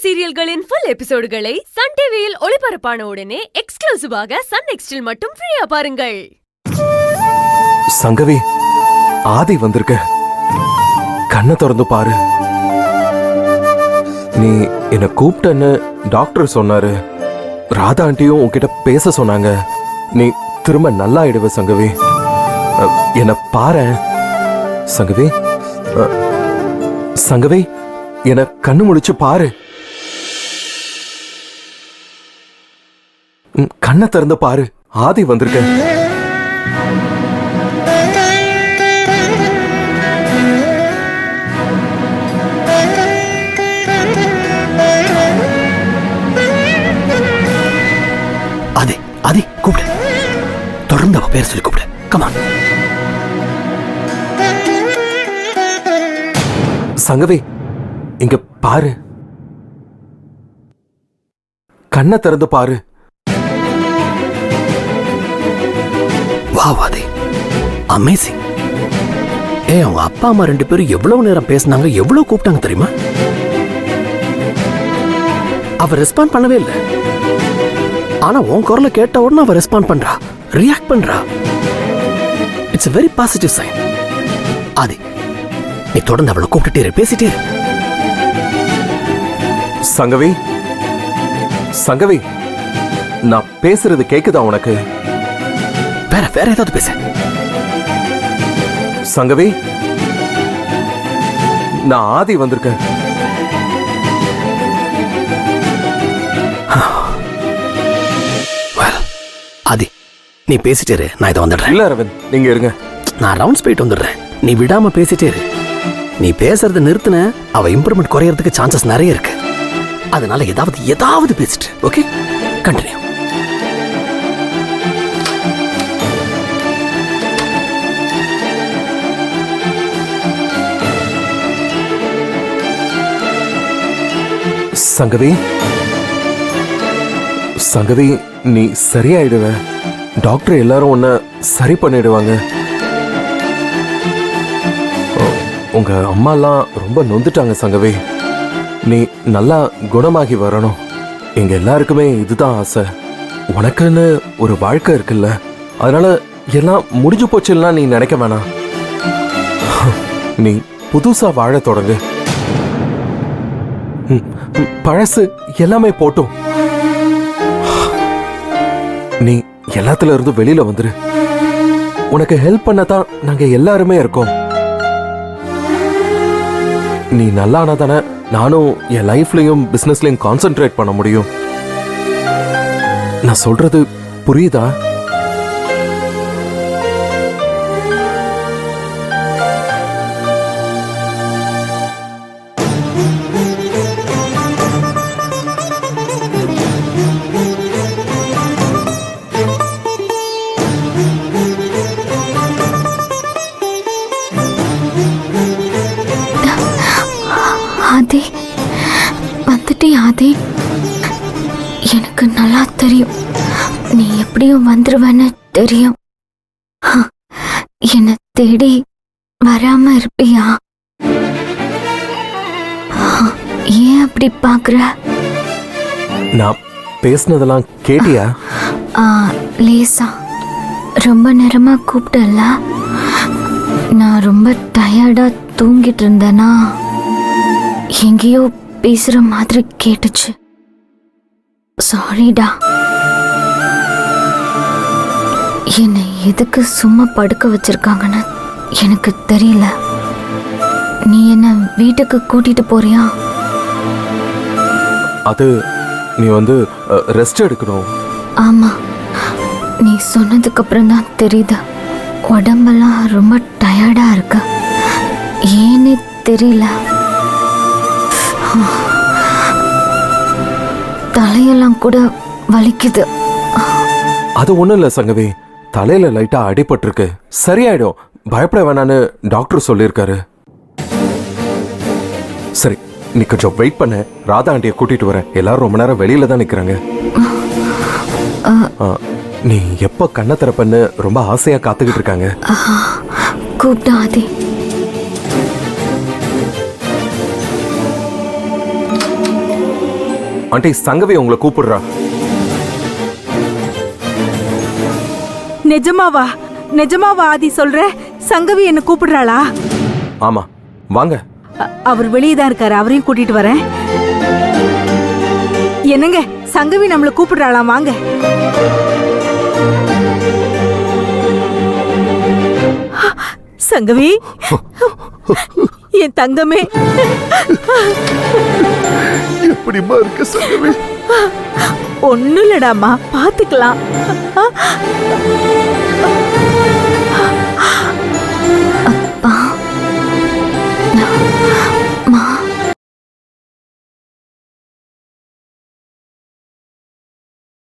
சீரியல்களின் full எபிசோடுகளை Sun டிவியில் ஒளிபரப்பான உடனே எக்ஸ்க்ளூசிவாக சன் நெக்ஸ்டில் மட்டும் ஃப்ரீயா பாருங்கள். சங்கவி, ஆதி வந்திருக்க. கண்ணை திறந்து பாரு. நீ என்ன கூப்பிட்டன்னு டாக்டர் சொன்னாரு. ராதா ஆண்டியும் உன்கிட்ட பேச சொன்னாங்க. நீ திரும்ப நல்லா ஆயிடுவ சங்கவி. என்ன பாரு சங்கவி. சங்கவி, என்ன கண்ணு முடிச்சு பாரு. கண்ணை திறந்து பாரு. ஆதி வந்திருக்க. ஆதி, ஆதி கூப்பிடு. தொடர்ந்து அவ பேர் சொல்லி கூப்பிடு. கமான். சங்கவி, இங்க பாரு. கண்ணை திறந்து பாரு. வாவ் ஆதி, அமேசிங். அவங்க அப்பா அம்மா 2 பேரும் எவ்வளவு நேரம் பேசினாங்க, எவ்வளவு கூப்பிட்டாங்க தெரியுமா? அவ ரெஸ்பாண்ட் பண்ணவே இல்லை. ஆனா உன் குரலை கேட்ட உடனே அவ ரெஸ்பாண்ட் பண்றா, ரியாக்ட் பண்றா. It's a very positive sign. ஆதி, நீ தொடர்ந்து அவளை கூப்பிட்டுட்டே இரு, பேசிட்டே இரு. சங்கவி, சங்கவி, நான் பேசுறது கேக்குதா உனக்கு? வேற வேற ஏதாவது பேச. சங்கவி, நான் ஆதி வந்திருக்கேன். ஆதி, நீ பேசிட்டே இரு, நான் இதை வந்துடுறேன். இல்ல அரவிந்த், நீங்க இருங்க. நான் ரவுண்ட்ஸ் போயிட்டு வந்துடுறேன். நீ விடாம பேசிட்டே இரு. நீ பேசுறத நிறுத்தின அவ இம்ப்ரூவ்மெண்ட் குறையறதுக்கு சான்சஸ் நிறைய இருக்கு. அதனால ஏதாவது பேசிட்டு, ஓகே? கண்டினியூ. சங்கவி, சங்கவி, நீ சரியாயிடுவ. டாக்டர் எல்லாரும் உன்னை சரி பண்ணிடுவாங்க. உங்க அம்மாலாம் ரொம்ப நொந்துட்டாங்க சங்கவி. நீ நல்லா குணமாகி வரணும். எங்க எல்லாருக்குமே இதுதான் ஆசை. உனக்குன்னு ஒரு வாழ்க்கை இருக்குல்ல, அதனால எல்லாம் முடிஞ்சு போச்சுலாம் நீ நினைக்க வேணாம். நீ புதுசா வாழ தொடங்கு. பழசு எல்லாமே போட்டும். நீ எல்லாத்துல இருந்து வெளியில வந்துரு. உனக்கு ஹெல்ப் பண்ணதான் நாங்க எல்லாருமே இருக்கோம். நீ நல்லானா தானே நானும் என் லைஃப்லயும் பிசினஸ்லயும் கான்சென்ட்ரேட் பண்ண முடியும். நான் சொல்றது புரியுதா? ஆதி, வந்துட்டே ஆதி. எனக்கு நல்லா தெரியும் நீ எப்படியும் வந்துருவேன்னு தெரியும். என்னை தேடி வராம இருப்பியா? ஏன் அப்படி பாக்குற? நான் பேசினதெல்லாம் கேட்டியா? லேசா. ரொம்ப நேரமா கூப்பிட்டல. நான் ரொம்ப டயர்டா தூங்கிட்டு இருந்தேனா, எங்கேயோ பேசுற மாதிரி கேட்டுச்சு. சாரிடா. என்னை எதுக்கு சும்மா படுக்க வச்சிருக்காங்கன்னு எனக்கு தெரியல. நீ என்ன வீட்டுக்கு கூட்டிட்டு போறியா? அது நீ ரெஸ்ட் எடுக்கணும். ஆமா, நீ சொன்னதுக்கு அப்புறம் தான் தெரியுது உடம்பெல்லாம் ரொம்ப டயர்டா இருக்கு. ஏன்னு தெரியல. தலையெல்லாம் கூட வலிக்குது. அது ஒண்ணும் இல்ல சங்கவி, தலையில லைட்டா அடிபட்டிருக்கு, சரியாயிடும், பயப்பட வேணான்னு டாக்டர் சொல்லியிருக்காரு. சரி, நீ கொஞ்சம் வெயிட் பண்ண. ராதா ஆண்டியை கூட்டிட்டு வரேன். எல்லாரும் ரொம்ப நேரம் வெளியில தான் நிக்கிறாங்க. நீ எப்ப கண்ணை திறப்பன்னு ரொம்ப ஆசையா காத்துக்கிட்டு இருக்காங்க. கூப்பிடாதே. ஆண்டி சங்கவி உங்களை கூப்பிடுறா. நிஜமாவா ஆதி சொல்ற? சங்கவி என்ன கூப்பிடுறாளா? ஆமா வாங்க. அவர் வெளியே தான் இருக்காரு, அவரையும் கூட்டிட்டு வரேன். என்னங்க, சங்கவி நம்மள கூப்பிடுறாளாம், வாங்க. சங்கவி, என் தங்கமே. எப்படிமா இருக்க சங்கவி? ஒண்ணும் இல்லடாமா, பாத்துக்கலாம்.